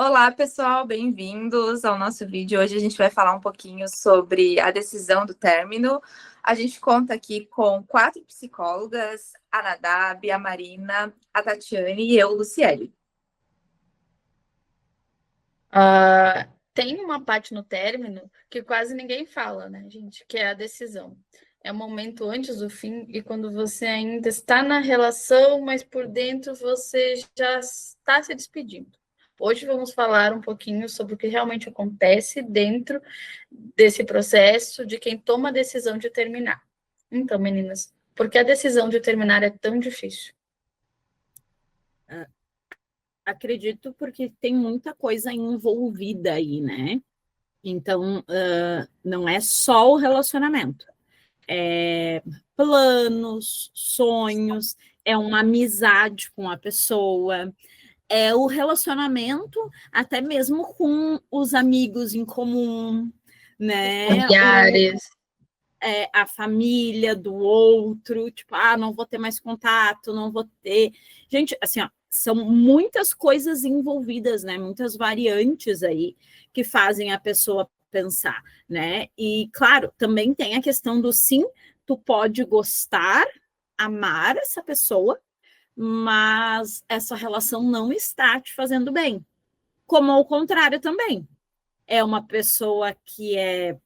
Olá, pessoal, bem-vindos ao nosso vídeo. Hoje a gente vai falar um pouquinho sobre a decisão do término. A gente conta aqui com 4 psicólogas, a Nadab, a Marina, a Tatiane e eu, Luciele. Tem uma parte no término que quase ninguém fala, né, gente? Que é a decisão. É o momento antes do fim e quando você ainda está na relação, mas por dentro você já está se despedindo. Hoje vamos falar um pouquinho sobre o que realmente acontece dentro desse processo de quem toma a decisão de terminar. Então, meninas, por que a decisão de terminar é tão difícil? Acredito porque tem muita coisa envolvida aí, né? Então, não é só o relacionamento. É planos, sonhos, é uma amizade com a pessoa, é o relacionamento até mesmo com os amigos em comum, né? Familiares. A família do outro, tipo, não vou ter mais contato, não vou ter. Gente, assim, ó, são muitas coisas envolvidas, né? Muitas variantes aí que fazem a pessoa pensar, né? E, claro, também tem a questão do sim, tu pode gostar, amar essa pessoa, mas essa relação não está te fazendo bem. Como ao contrário também. É uma pessoa que é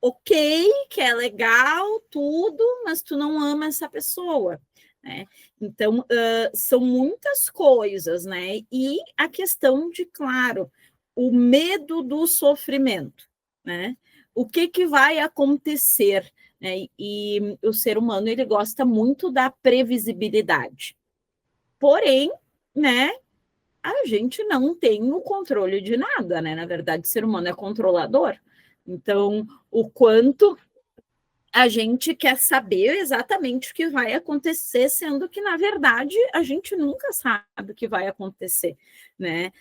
ok, que é legal, tudo, mas tu não ama essa pessoa, né? Então, são muitas coisas, né? E a questão de, claro, o medo do sofrimento, né? O que vai acontecer, né? E o ser humano, ele gosta muito da previsibilidade. Porém, né, a gente não tem o controle de nada, né? Na verdade, o ser humano é controlador. Então, o quanto a gente quer saber exatamente o que vai acontecer, sendo que, na verdade, a gente nunca sabe o que vai acontecer, né?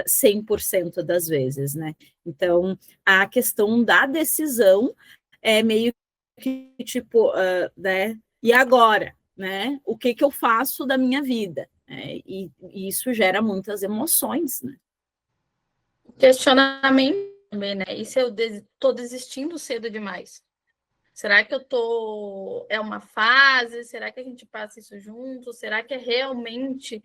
100% das vezes, né? Então, a questão da decisão é meio que, tipo, né? E agora, né? O que eu faço da minha vida? E isso gera muitas emoções, né? Questionamento também, né? E se eu estou desistindo cedo demais? Será que eu tô. É uma fase? Será que a gente passa isso junto? Será que é realmente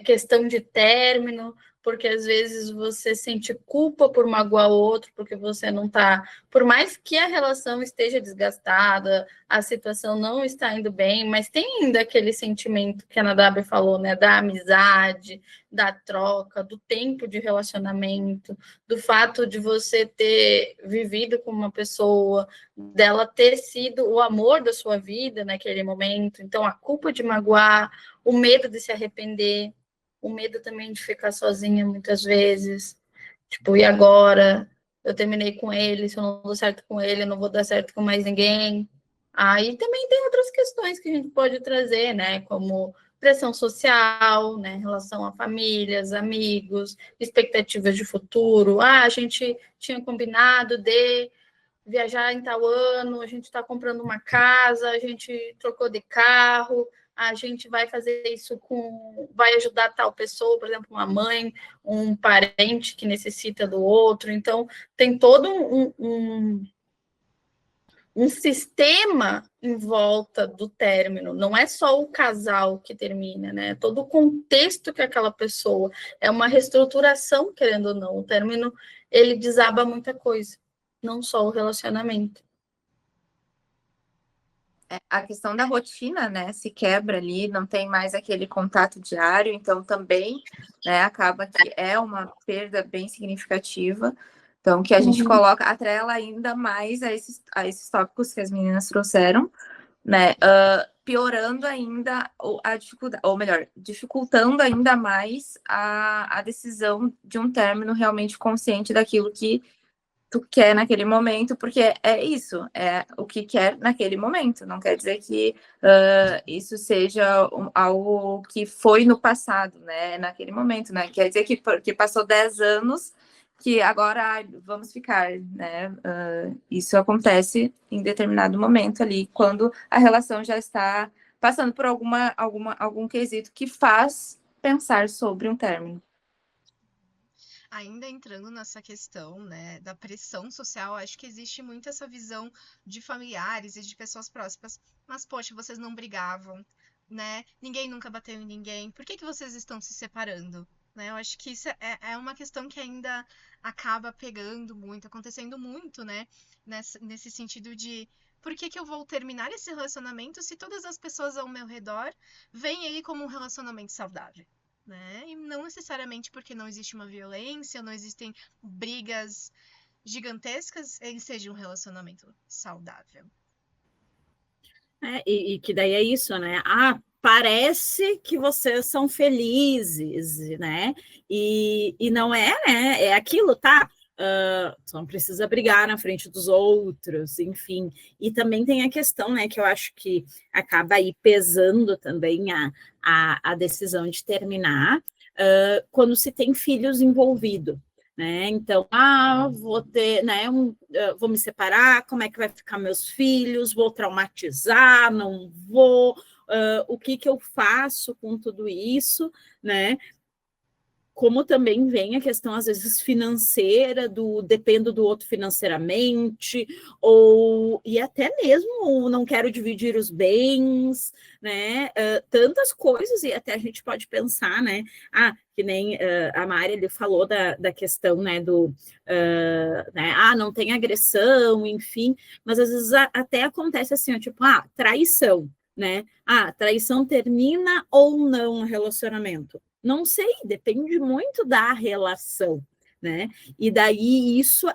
questão de término? Porque às vezes você sente culpa por magoar o outro, porque você não tá. Por mais que a relação esteja desgastada, a situação não está indo bem, mas tem ainda aquele sentimento que a Nadab falou, né? Da amizade, da troca, do tempo de relacionamento, do fato de você ter vivido com uma pessoa, dela ter sido o amor da sua vida naquele momento. Então, a culpa de magoar, o medo de se arrepender, o medo também de ficar sozinha muitas vezes. Tipo, e agora? Eu terminei com ele, se eu não dou certo com ele, eu não vou dar certo com mais ninguém. Aí também tem outras questões que a gente pode trazer, né? Como pressão social, né? Em relação a famílias, amigos, expectativas de futuro. A gente tinha combinado de viajar em tal ano, a gente está comprando uma casa, a gente trocou de carro, a gente vai fazer isso vai ajudar tal pessoa, por exemplo, uma mãe, um parente que necessita do outro. Então, tem todo um sistema em volta do término. Não é só o casal que termina, né? Todo o contexto que aquela pessoa é uma reestruturação, querendo ou não. O término ele desaba muita coisa, não só o relacionamento. A questão da rotina, né, se quebra ali, não tem mais aquele contato diário, então também, né, acaba que é uma perda bem significativa. Então, que a gente coloca, atrela ainda mais a esses tópicos que as meninas trouxeram, né, piorando ainda a dificuldade, ou melhor, dificultando ainda mais a decisão de um término realmente consciente daquilo que tu quer naquele momento, porque é isso, é o que quer naquele momento. Não quer dizer que isso seja algo que foi no passado, né? Naquele momento, né? Quer dizer que passou 10 anos que agora vamos ficar, né? Isso acontece em determinado momento ali, quando a relação já está passando por algum quesito que faz pensar sobre um término. ainda entrando nessa questão, né, da pressão social, acho que existe muito essa visão de familiares e de pessoas próximas. Mas, poxa, vocês não brigavam, né? Ninguém nunca bateu em ninguém. Por que que vocês estão se separando? Né? Eu acho que isso é uma questão que ainda acaba pegando muito, acontecendo muito, né? Nesse sentido de por que que eu vou terminar esse relacionamento se todas as pessoas ao meu redor veem ele como um relacionamento saudável? Né? E não necessariamente porque não existe uma violência, não existem brigas gigantescas, ele seja um relacionamento saudável. E que daí é isso, né? Ah, parece que vocês são felizes, né? E não é, né? É aquilo, tá? Tu não precisa brigar na frente dos outros, enfim. E também tem a questão, né, que eu acho que acaba aí pesando também a decisão de terminar, quando se tem filhos envolvidos. Né? Então, vou ter, né, vou me separar, como é que vai ficar meus filhos, vou traumatizar, não vou, o que eu faço com tudo isso, né? Como também vem a questão, às vezes, financeira, dependo do outro financeiramente, e até mesmo não quero dividir os bens, né? Tantas coisas, e até a gente pode pensar, né? Que nem a Mari ele falou da questão, né, né, não tem agressão, enfim, mas às vezes até acontece assim, tipo, traição, né? Traição termina ou não o relacionamento? Não sei, depende muito da relação, né? E daí isso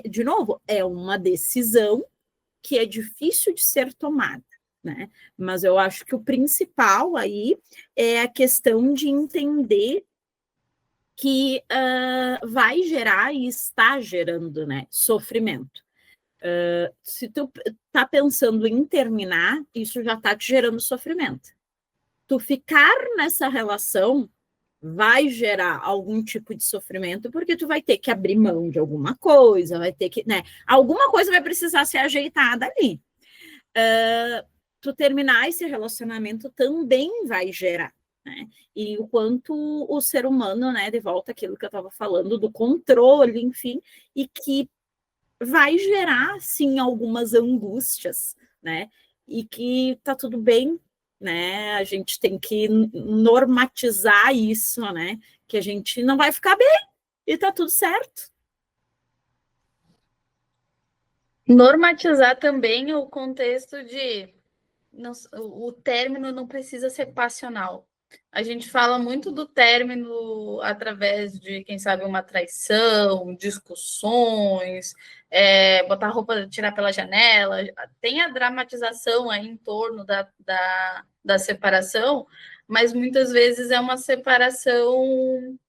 de novo, é uma decisão que é difícil de ser tomada, né? Mas eu acho que o principal aí é a questão de entender que vai gerar e está gerando, né, sofrimento. Se tu tá pensando em terminar, isso já está te gerando sofrimento. Tu ficar nessa relação vai gerar algum tipo de sofrimento, porque tu vai ter que abrir mão de alguma coisa, vai ter que, né? Alguma coisa vai precisar ser ajeitada ali. Tu terminar esse relacionamento também vai gerar, né? E o quanto o ser humano, né, de volta àquilo que eu estava falando, do controle, enfim, e que vai gerar, sim, algumas angústias, né? E que tá tudo bem, né? A gente tem que normatizar isso, né? Que a gente não vai ficar bem e tá tudo certo. Normatizar também o contexto de o término não precisa ser passional. A gente fala muito do término através de, quem sabe, uma traição, discussões, botar a roupa, tirar pela janela. Tem a dramatização aí em torno da separação, mas muitas vezes é uma separação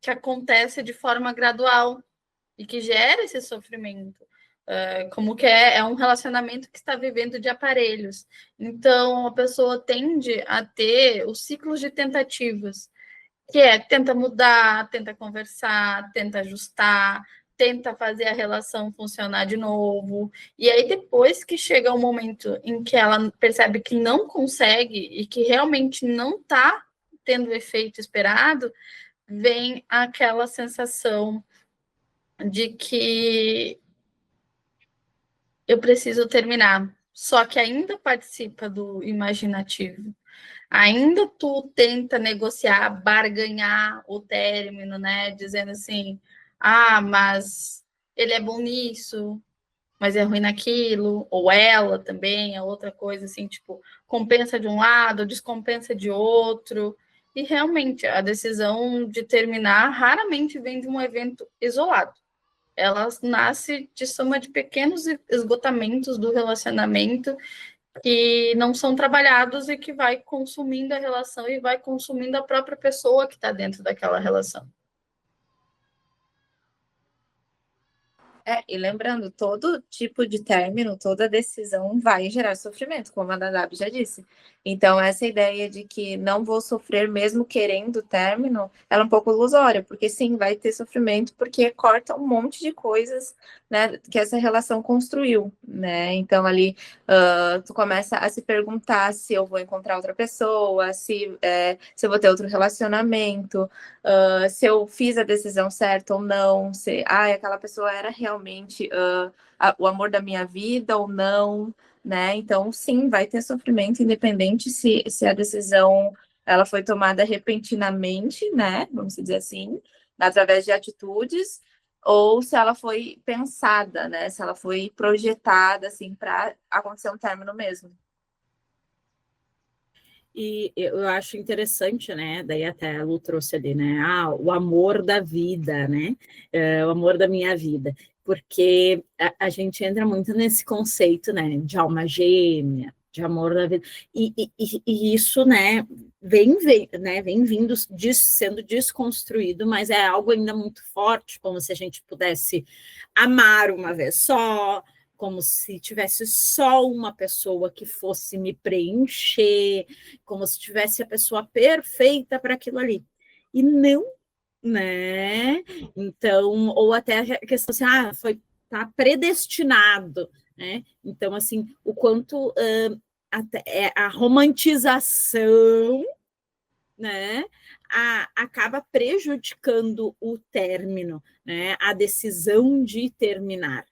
que acontece de forma gradual e que gera esse sofrimento. Como que é um relacionamento que está vivendo de aparelhos. Então, a pessoa tende a ter os ciclos de tentativas, que tenta mudar, tenta conversar, tenta ajustar, tenta fazer a relação funcionar de novo. E aí, depois que chega o momento em que ela percebe que não consegue e que realmente não está tendo o efeito esperado, vem aquela sensação de que eu preciso terminar. Só que ainda participa do imaginativo. Ainda tu tenta negociar, barganhar o término, né? Dizendo assim, mas ele é bom nisso, mas é ruim naquilo. Ou ela também, é outra coisa assim, tipo, compensa de um lado, descompensa de outro. E realmente, a decisão de terminar raramente vem de um evento isolado. Ela nasce de soma de pequenos esgotamentos do relacionamento que não são trabalhados e que vai consumindo a relação e vai consumindo a própria pessoa que está dentro daquela relação. E lembrando, todo tipo de término, toda decisão vai gerar sofrimento, como a Nadab já disse. Então, essa ideia de que não vou sofrer mesmo querendo o término, ela é um pouco ilusória, porque sim, vai ter sofrimento, porque corta um monte de coisas, né, que essa relação construiu, né? Então, ali, tu começa a se perguntar se eu vou encontrar outra pessoa, se eu vou ter outro relacionamento, se eu fiz a decisão certa ou não, se aquela pessoa era realmente o amor da minha vida ou não, né? Então, sim, vai ter sofrimento, independente se a decisão ela foi tomada repentinamente, né? Vamos dizer assim, através de atitudes, ou se ela foi pensada, né? Se ela foi projetada assim para acontecer um término mesmo. E eu acho interessante, né? Daí até a Lu trouxe ali, né? O amor da vida, né? O amor da minha vida. Porque a gente entra muito nesse conceito, né? De alma gêmea, de amor da vida. E isso, né? Vem vindo sendo desconstruído, mas é algo ainda muito forte, como se a gente pudesse amar uma vez só, como se tivesse só uma pessoa que fosse me preencher, como se tivesse a pessoa perfeita para aquilo ali. E não, né? Então, ou até a questão assim, tá predestinado, né? Então, assim, o quanto a romantização, né, acaba prejudicando o término, né, a decisão de terminar.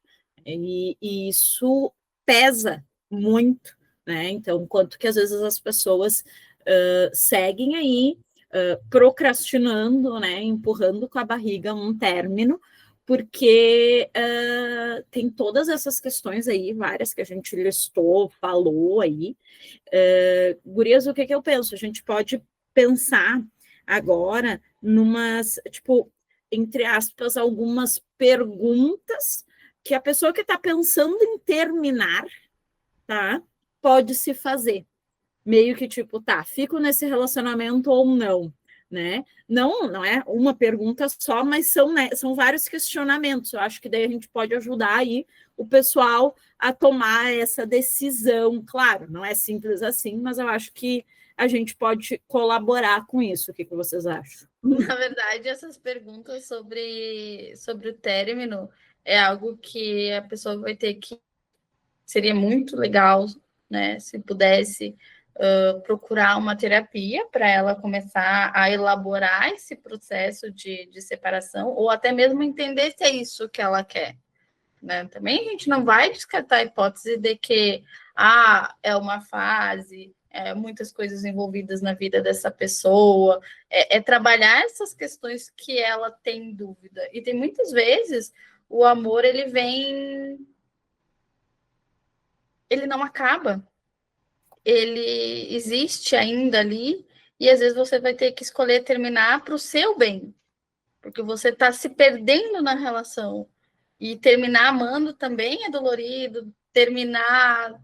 E isso pesa muito, né? Então, quanto que às vezes as pessoas seguem aí procrastinando, né? Empurrando com a barriga um término, porque tem todas essas questões aí, várias que a gente listou, falou aí. Gurias, o que eu penso? A gente pode pensar agora numas, tipo, entre aspas, algumas perguntas que a pessoa que está pensando em terminar, tá, pode se fazer. Meio que tipo, tá, fico nesse relacionamento ou não, né? Não é uma pergunta só, mas são vários questionamentos. Eu acho que daí a gente pode ajudar aí o pessoal a tomar essa decisão. Claro, não é simples assim, mas eu acho que a gente pode colaborar com isso. O que vocês acham? Na verdade, essas perguntas sobre o término é algo que a pessoa vai ter que... Seria muito legal, né, se pudesse procurar uma terapia para ela começar a elaborar esse processo de separação, ou até mesmo entender se é isso que ela quer. Né? Também a gente não vai descartar a hipótese de que é uma fase, muitas coisas envolvidas na vida dessa pessoa, trabalhar essas questões que ela tem dúvida. E tem muitas vezes o amor ele não acaba, ele existe ainda ali, e às vezes você vai ter que escolher terminar para o seu bem, porque você está se perdendo na relação. E terminar amando também é dolorido, terminar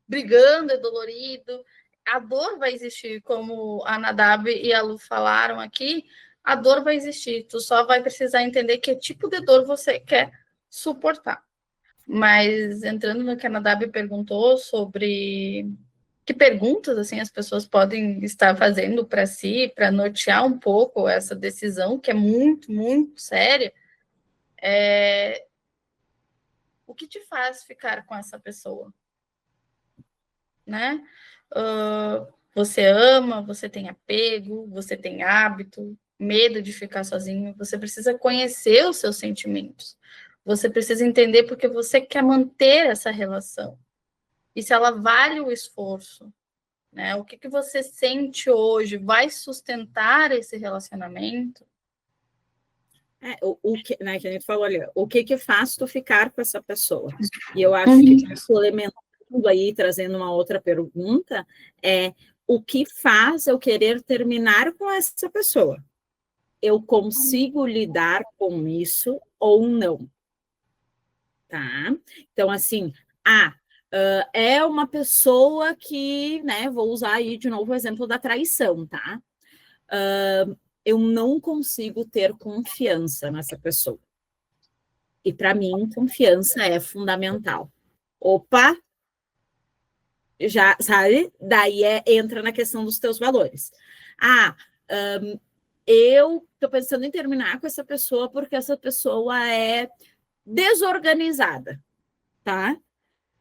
brigando é dolorido. A dor vai existir, como a Nadab e a Lu falaram aqui, a dor vai existir. Tu só vai precisar entender que tipo de dor você quer suportar. Mas entrando no que a Nadab perguntou sobre que perguntas assim as pessoas podem estar fazendo para si, para nortear um pouco essa decisão, que é muito, muito séria, o que te faz ficar com essa pessoa? Né? Você ama, você tem apego, você tem hábito, medo de ficar sozinho, você precisa conhecer os seus sentimentos, você precisa entender porque você quer manter essa relação, e se ela vale o esforço, né? O que você sente hoje vai sustentar esse relacionamento? O que, né, que a gente falou ali, o que faz tu ficar com essa pessoa? E eu acho que complementando aí, trazendo uma outra pergunta, o que faz eu querer terminar com essa pessoa? Eu consigo lidar com isso ou não? Tá? Então, assim, é uma pessoa que, né, vou usar aí de novo o exemplo da traição, tá? Eu não consigo ter confiança nessa pessoa. E para mim, confiança é fundamental. Opa, já, sabe? Daí entra na questão dos teus valores. Eu estou pensando em terminar com essa pessoa porque essa pessoa é desorganizada, tá?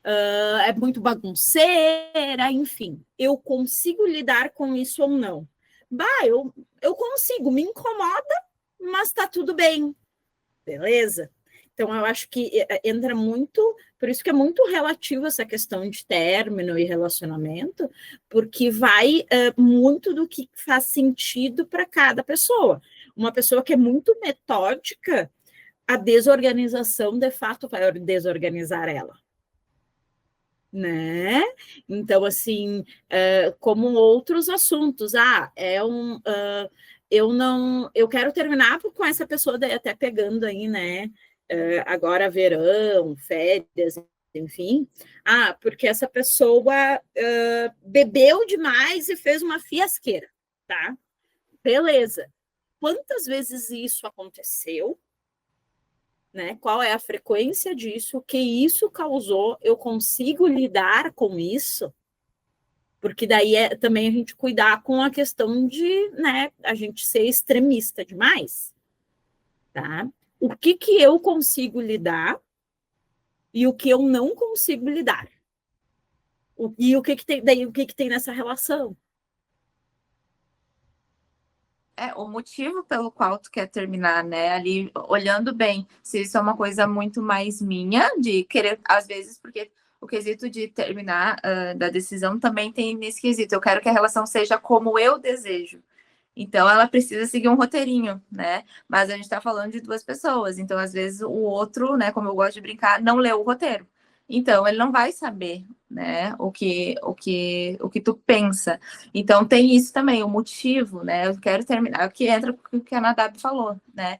É muito bagunceira, enfim. Eu consigo lidar com isso ou não? Eu consigo, me incomoda, mas tá tudo bem, beleza? Então, eu acho que entra muito, por isso que é muito relativo essa questão de término e relacionamento, porque vai muito do que faz sentido para cada pessoa. Uma pessoa que é muito metódica, a desorganização, de fato, vai desorganizar ela. Né? Então, assim, como outros assuntos, eu quero terminar com essa pessoa, daí até pegando aí, né? Agora verão, férias, enfim. Porque essa pessoa bebeu demais e fez uma fiasqueira, tá? Beleza. Quantas vezes isso aconteceu? Né? Qual é a frequência disso? O que isso causou? Eu consigo lidar com isso? Porque daí também a gente cuidar com a questão de, né, a gente ser extremista demais, tá? O que eu consigo lidar e o que eu não consigo lidar? E o que tem daí? O que tem nessa relação? O motivo pelo qual tu quer terminar, né? Ali, olhando bem, se isso é uma coisa muito mais minha, de querer, às vezes, porque o quesito de terminar da decisão também tem nesse quesito. Eu quero que a relação seja como eu desejo. Então, ela precisa seguir um roteirinho, né? Mas a gente tá falando de duas pessoas. Então, às vezes, o outro, né, como eu gosto de brincar, não leu o roteiro. Então, ele não vai saber, né, o que tu pensa. Então, tem isso também, o motivo, né? Eu quero terminar, que entra com o que a Nadab falou, né?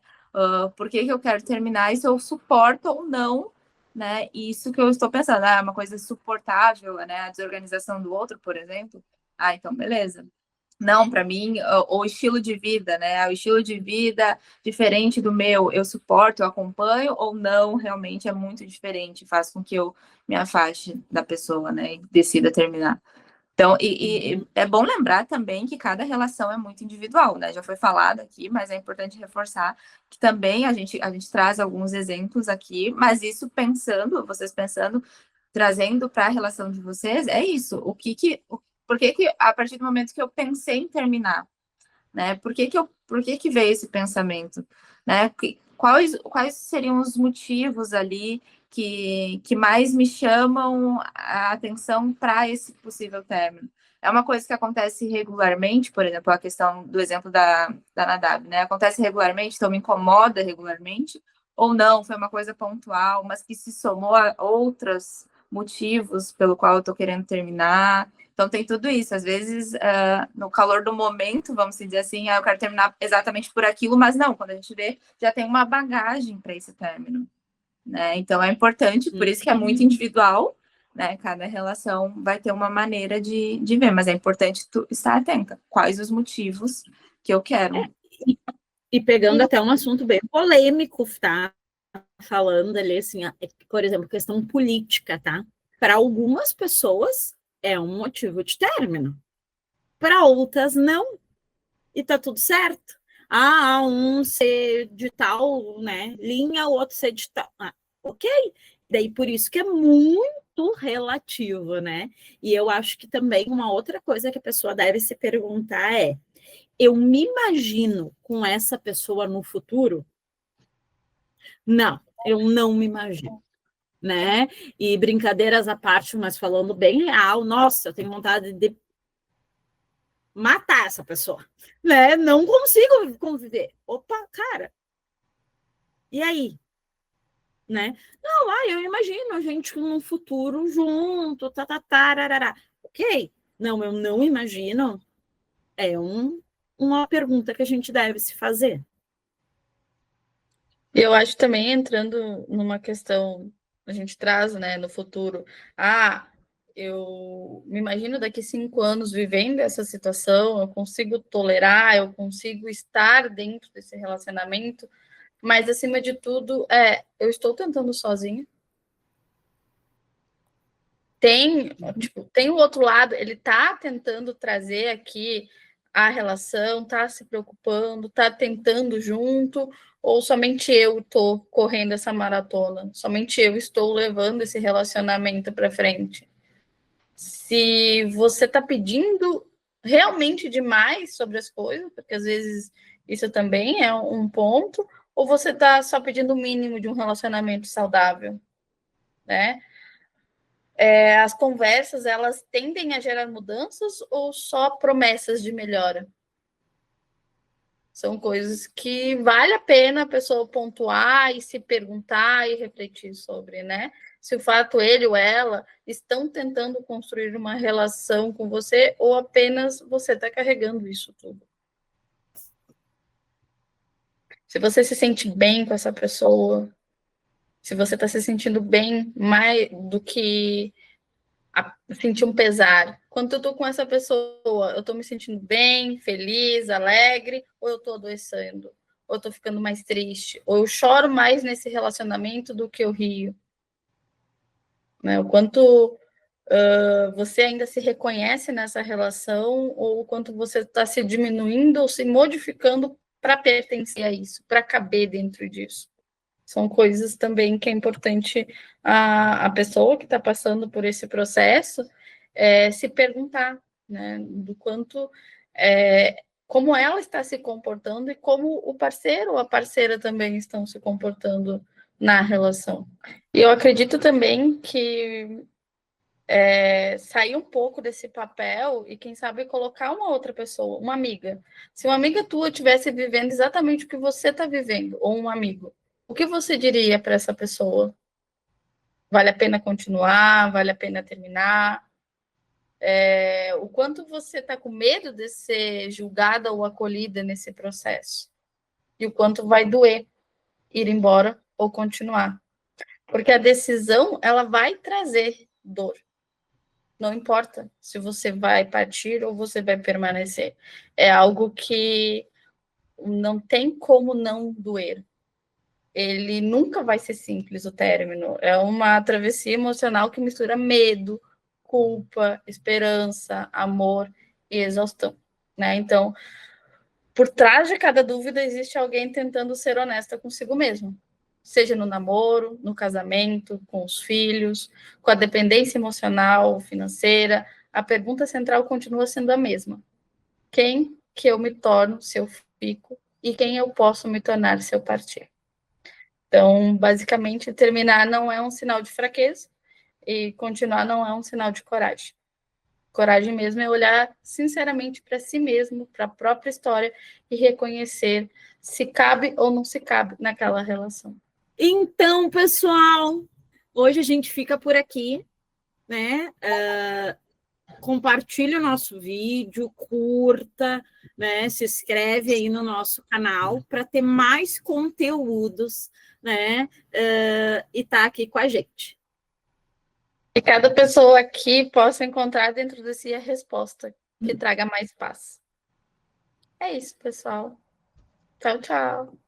Por que eu quero terminar e se eu suporto ou não, né? Isso que eu estou pensando, uma coisa suportável, né? A desorganização do outro, por exemplo. Então, beleza. Não, para mim, o estilo de vida, né? O estilo de vida diferente do meu, eu suporto, eu acompanho, ou não, realmente é muito diferente, faz com que eu me afaste da pessoa, né? E decida terminar. Então, e é bom lembrar também que cada relação é muito individual, né? Já foi falado aqui, mas é importante reforçar que também a gente traz alguns exemplos aqui, mas isso vocês pensando, trazendo para a relação de vocês, é isso. Por que a partir do momento que eu pensei em terminar, né? Por que veio esse pensamento, né? Quais seriam os motivos ali que mais me chamam a atenção para esse possível término? É uma coisa que acontece regularmente, por exemplo, a questão do exemplo da Nadab, né? Acontece regularmente, então me incomoda regularmente, ou não, foi uma coisa pontual, mas que se somou a outros motivos pelo qual eu estou querendo terminar. Então tem tudo isso. Às vezes, no calor do momento, vamos dizer assim, eu quero terminar exatamente por aquilo, mas não, quando a gente vê, já tem uma bagagem para esse término, né? Então é importante, por isso que é muito individual, né? Cada relação vai ter uma maneira de ver, mas é importante tu estar atenta. Quais os motivos que eu quero? E pegando até um assunto bem polêmico, tá? Falando ali, assim, por exemplo, questão política, tá? Para algumas pessoas é um motivo de término, para outras não, e tá tudo certo. Um ser de tal, né, linha, o outro ser de tal. Ok. Daí por isso que é muito relativo, né? E eu acho que também uma outra coisa que a pessoa deve se perguntar é: eu me imagino com essa pessoa no futuro? Não, eu não me imagino, né? E brincadeiras à parte, mas falando bem real, nossa, eu tenho vontade de matar essa pessoa, né? Não consigo conviver. Opa, cara. E aí? Né? Não, eu imagino a gente num futuro junto, tarará. Ok. Não, eu não imagino. É uma pergunta que a gente deve se fazer. Eu acho também entrando numa questão, a gente traz, né, no futuro, eu me imagino daqui 5 anos vivendo essa situação, eu consigo tolerar, eu consigo estar dentro desse relacionamento, Mas, acima de tudo, eu estou tentando sozinha. Tem o outro lado, ele está tentando trazer aqui a relação, está se preocupando, está tentando junto, ou somente eu estou correndo essa maratona? Somente eu estou levando esse relacionamento para frente? Se você está pedindo realmente demais sobre as coisas, porque às vezes isso também é um ponto, ou você está só pedindo o mínimo de um relacionamento saudável, né? As conversas, elas tendem a gerar mudanças ou só promessas de melhora? São coisas que vale a pena a pessoa pontuar e se perguntar e refletir sobre, né? Se o fato ele ou ela estão tentando construir uma relação com você ou apenas você está carregando isso tudo. Se você se sente bem com essa pessoa, se você está se sentindo bem mais do que sentir um pesar. Quando eu estou com essa pessoa, eu estou me sentindo bem, feliz, alegre, ou eu estou adoecendo? Ou eu estou ficando mais triste? Ou eu choro mais nesse relacionamento do que eu rio? Né? O quanto você ainda se reconhece nessa relação, ou o quanto você está se diminuindo ou se modificando para pertencer a isso, para caber dentro disso. São coisas também que é importante a pessoa que está passando por esse processo se perguntar, né, do quanto, como ela está se comportando e como o parceiro ou a parceira também estão se comportando na relação. E eu acredito também que sair um pouco desse papel e, quem sabe, colocar uma outra pessoa, uma amiga. Se uma amiga tua estivesse vivendo exatamente o que você está vivendo, ou um amigo, o que você diria para essa pessoa? Vale a pena continuar? Vale a pena terminar? O quanto você está com medo de ser julgada ou acolhida nesse processo? E o quanto vai doer ir embora ou continuar? Porque a decisão, ela vai trazer dor. Não importa se você vai partir ou você vai permanecer. É algo que não tem como não doer. Ele nunca vai ser simples, o término. É uma travessia emocional que mistura medo, culpa, esperança, amor e exaustão, né? Então, por trás de cada dúvida existe alguém tentando ser honesta consigo mesmo. Seja no namoro, no casamento, com os filhos, com a dependência emocional, financeira, a pergunta central continua sendo a mesma. Quem que eu me torno se eu fico e quem eu posso me tornar se eu partir? Então, basicamente, terminar não é um sinal de fraqueza e continuar não é um sinal de coragem. Coragem mesmo é olhar sinceramente para si mesmo, para a própria história e reconhecer se cabe ou não se cabe naquela relação. Então, pessoal, hoje a gente fica por aqui, né? Compartilhe o nosso vídeo, curta, né? Se inscreve aí no nosso canal para ter mais conteúdos, né? E tá aqui com a gente. E cada pessoa aqui possa encontrar dentro de si a resposta que traga mais paz. É isso, pessoal. Tchau, tchau.